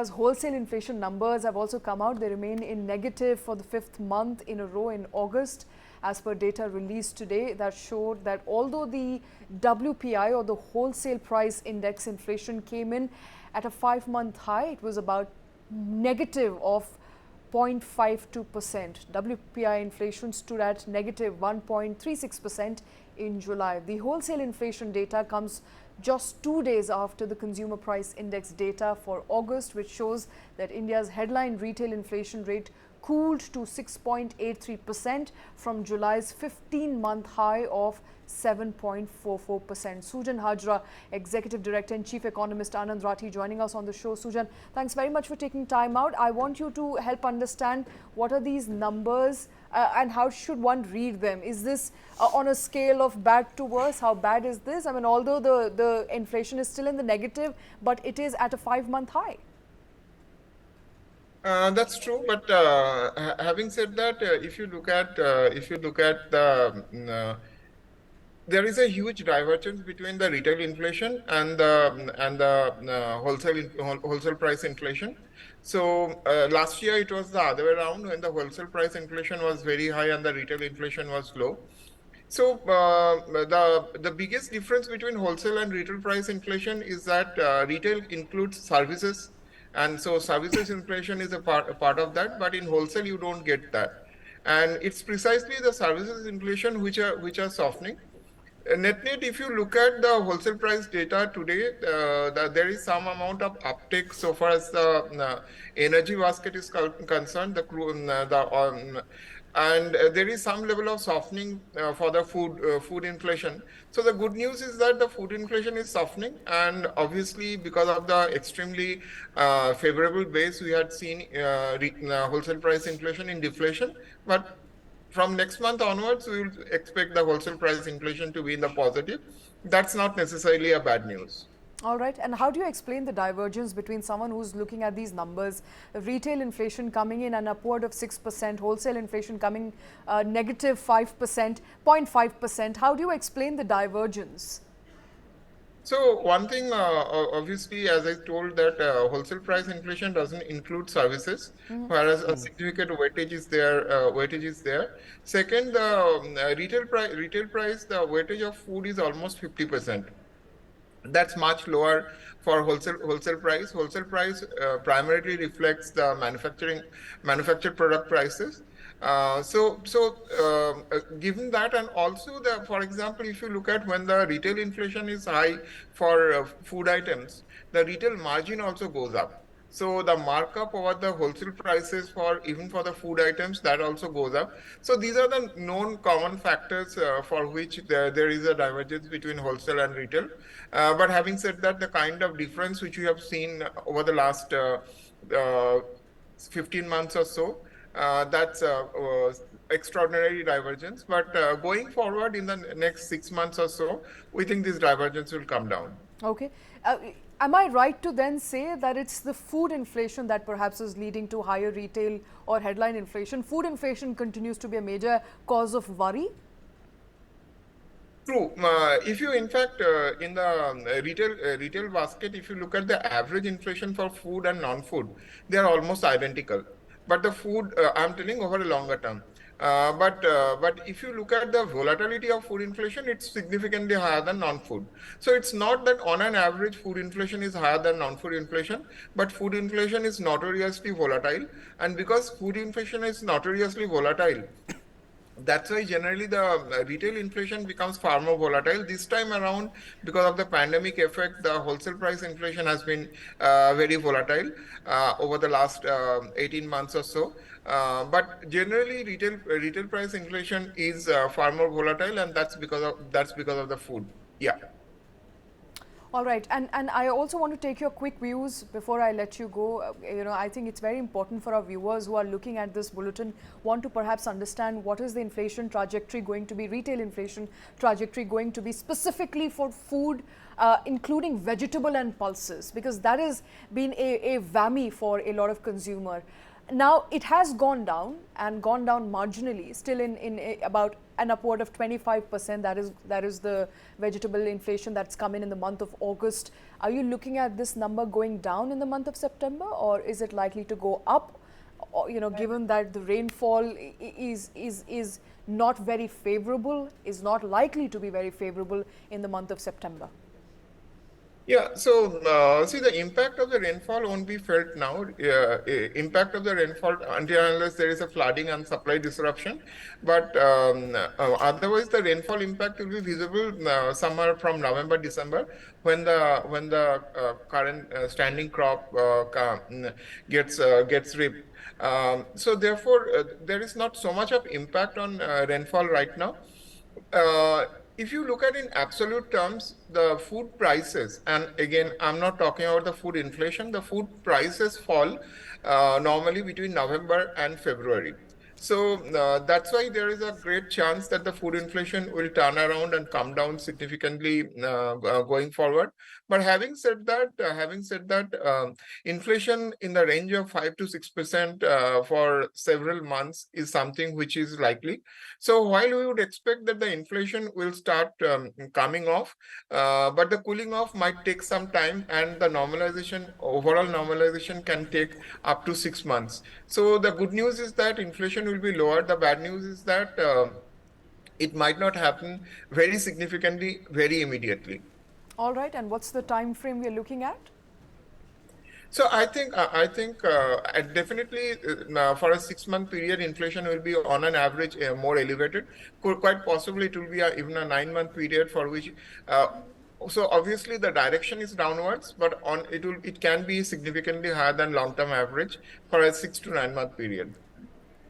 India's wholesale inflation numbers have also come out. They remain in negative for the 5th month in a row in August. As per data released today, that showed that although the WPI or the wholesale price index inflation came in at a 5-month high, it was about negative of 0.52%. WPI inflation stood at negative 1.36% in July. The wholesale inflation data comes just 2 days after the consumer price index data for August, which shows that India's headline retail inflation rate cooled to 6.83% from July's 15-month high of 7.44%. Sujan Hajra, Executive Director and Chief Economist Anand Rathi, joining us on the show. Sujan, thanks very much for taking time out. I want you to help understand what are these numbers and how should one read them. Is this on a scale of bad to worse? How bad is this? I mean, although the inflation is still in the negative, but it is at a 5-month high. That's true, but having said that, if you look at the there is a huge divergence between the retail inflation and the wholesale price inflation. So last year it was the other way around, when the wholesale price inflation was very high and the retail inflation was low. So the biggest difference between wholesale and retail price inflation is that retail includes services, and so services inflation is a part of that. But in wholesale, you don't get that, and it's precisely the services inflation which are softening. Net, if you look at the wholesale price data today, there is some amount of uptake so far as the energy basket is concerned, and there is some level of softening for the food inflation. So the good news is that the food inflation is softening, and obviously because of the extremely favorable base, we had seen wholesale price inflation in deflation, but from next month onwards, we will expect the wholesale price inflation to be in the positive. That's not necessarily a bad news. All right. And how do you explain the divergence between someone who's looking at these numbers, retail inflation coming in an upward of 6%, wholesale inflation coming negative 5%, 0.5%? How do you explain the divergence? So one thing, obviously, as I told, that wholesale price inflation doesn't include services, whereas a significant weightage is there. Second, the retail price, the weightage of food is almost 50%. That's much lower for wholesale price. Wholesale price primarily reflects the manufactured product prices. Given that, and also for example, if you look at when the retail inflation is high for food items, the retail margin also goes up. So the markup over the wholesale prices even for the food items, that also goes up. So these are the known common factors for which there is a divergence between wholesale and retail. But having said that, the kind of difference which we have seen over the last 15 months or so, that's extraordinary divergence. But going forward in the next 6 months or so, we think this divergence will come down. Okay. Am I right to then say that it's the food inflation that perhaps is leading to higher retail or headline inflation? Food inflation continues to be a major cause of worry? True. If you, in fact, in the retail basket, if you look at the average inflation for food and non-food, they are almost identical. But the food, I'm telling over a longer term. But if you look at the volatility of food inflation, it's significantly higher than non-food. So it's not that on an average food inflation is higher than non-food inflation, but food inflation is notoriously volatile. And because food inflation is notoriously volatile, that's why generally the retail inflation becomes far more volatile. This time around, because of the pandemic effect, the wholesale price inflation has been very volatile over the last 18 months or so. But generally, retail price inflation is far more volatile, and that's because of the food. Yeah. All right, and I also want to take your quick views before I let you go. I think it's very important for our viewers who are looking at this bulletin, want to perhaps understand what is the inflation trajectory going to be, retail inflation trajectory going to be specifically for food, including vegetable and pulses, because that has been a whammy for a lot of consumer. Now, it has gone down and gone down marginally, still in about an upward of 25%. That is the vegetable inflation that's come in the month of August. Are you looking at this number going down in the month of September, or is it likely to go up? Or, given that the rainfall is not very favorable, is not likely to be very favorable in the month of September. Yeah, so see, the impact of the rainfall won't be felt now. Impact of the rainfall until unless there is a flooding and supply disruption. But otherwise, the rainfall impact will be visible somewhere from November, December, when the current standing crop gets reaped. So therefore, there is not so much of impact on rainfall right now. Uh, if you look at in absolute terms, the food prices, and again, I'm not talking about the food inflation, the food prices fall normally between November and February. So that's why there is a great chance that the food inflation will turn around and come down significantly going forward. But having said that, inflation in the range of 5 to 6% for several months is something which is likely. So while we would expect that the inflation will start coming off, but the cooling off might take some time, and the overall normalization can take up to 6 months. So the good news is that inflation will be lower. The bad news is that it might not happen very significantly, very immediately. All right, and what's the time frame we're looking at? So I think definitely for a 6 month period, inflation will be on an average more elevated. Quite possibly it will be even a 9 month period for which. So obviously the direction is downwards, but it can be significantly higher than long-term average for a 6 to 9 month period.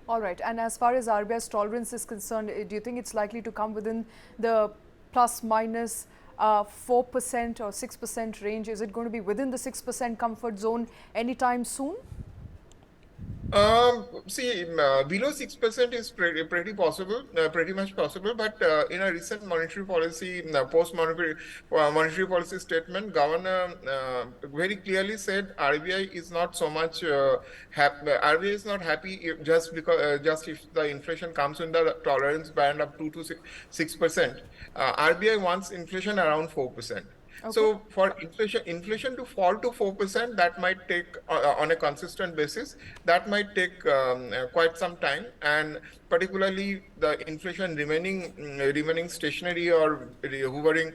All right, and as far as RBI's tolerance is concerned, do you think it's likely to come within the plus minus 4% or 6% range? Is it going to be within the 6% comfort zone anytime soon? See, below 6% is pretty possible, pretty much possible. But in a recent monetary policy, monetary policy statement, Governor very clearly said RBI is not so much happy. RBI is not happy just if the inflation comes in the tolerance band of 2 to 6%. RBI wants inflation around 4%. Okay. So for inflation to fall to 4%, that might take on a consistent basis, that might take quite some time, and particularly the inflation remaining stationary or hovering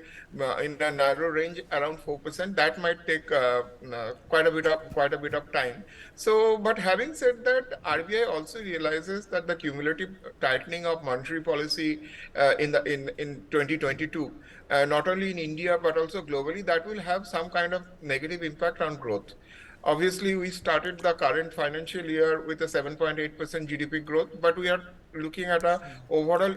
in a narrow range around 4%, that might take quite a bit of time. So, but having said that, RBI also realizes that the cumulative tightening of monetary policy in 2022. Not only in India, but also globally, that will have some kind of negative impact on growth. Obviously, we started the current financial year with a 7.8% GDP growth, but we are looking at a overall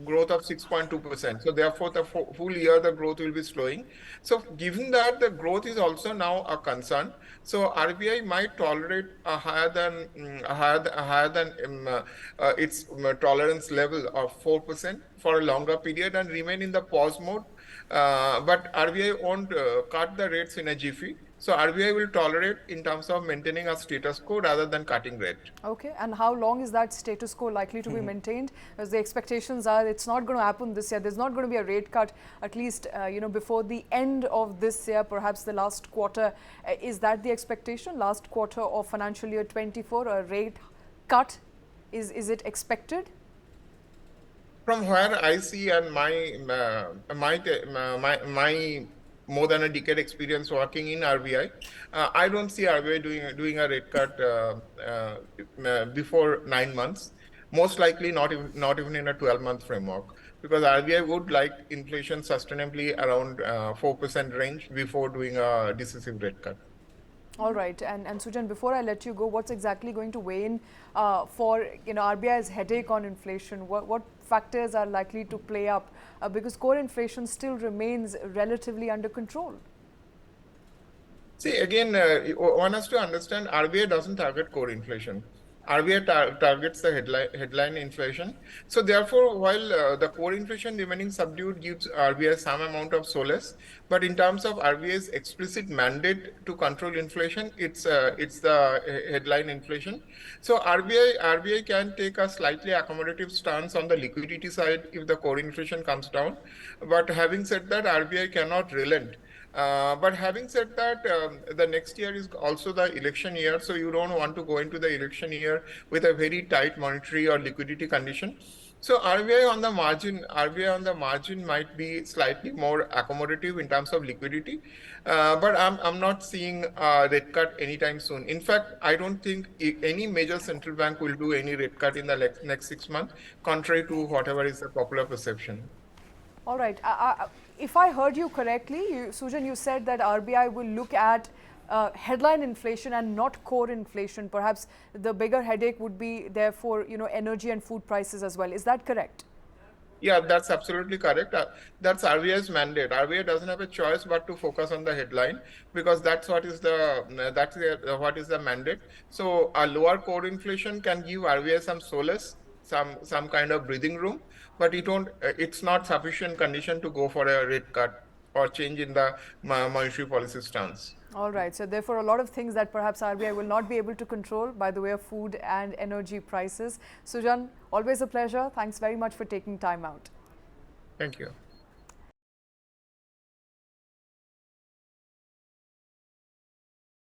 growth of 6.2%. So therefore, the full year, the growth will be slowing. So given that the growth is also now a concern, so RBI might tolerate a higher than its tolerance level of 4% for a longer period and remain in the pause mode. But RBI won't cut the rates in a jiffy. So RBI will tolerate in terms of maintaining a status quo rather than cutting rate. Okay, and how long is that status quo likely to be maintained? As the expectations are, it's not going to happen this year. There's not going to be a rate cut, at least before the end of this year, perhaps the last quarter. Is that the expectation? Last quarter of financial year 24, a rate cut? Is it expected? From where I see and my more than a decade experience working in RBI, I don't see RBI doing a rate cut before 9 months. Most likely not even in a 12-month framework, because RBI would like inflation sustainably around 4% range before doing a decisive rate cut. All right, and Sujan, before I let you go, what's exactly going to weigh in for RBI's headache on inflation? What factors are likely to play up because core inflation still remains relatively under control? See, again, one has to understand RBI doesn't target core inflation. RBI targets the headline inflation. So therefore, while the core inflation remaining subdued gives RBI some amount of solace, but in terms of RBI's explicit mandate to control inflation, it's the headline inflation. So RBI can take a slightly accommodative stance on the liquidity side if the core inflation comes down. But having said that, RBI cannot relent. But having said that, the next year is also the election year, so you don't want to go into the election year with a very tight monetary or liquidity condition. So RBI on the margin might be slightly more accommodative in terms of liquidity, but I'm not seeing a rate cut anytime soon. In fact, I don't think any major central bank will do any rate cut in the next 6 months, contrary to whatever is the popular perception. All right. If I heard you correctly, Sujan, you said that RBI will look at headline inflation and not core inflation. Perhaps the bigger headache would be therefore, energy and food prices as well. Is that correct? Yeah, that's absolutely correct. That's RBI's mandate. RBI doesn't have a choice but to focus on the headline because what is the mandate. So a lower core inflation can give RBI some solace, some kind of breathing room, but it's not sufficient condition to go for a rate cut or change in the monetary policy stance. All right. So therefore, a lot of things that perhaps RBI will not be able to control by the way of food and energy prices. Sujan, always a pleasure. Thanks very much for taking time out. Thank you.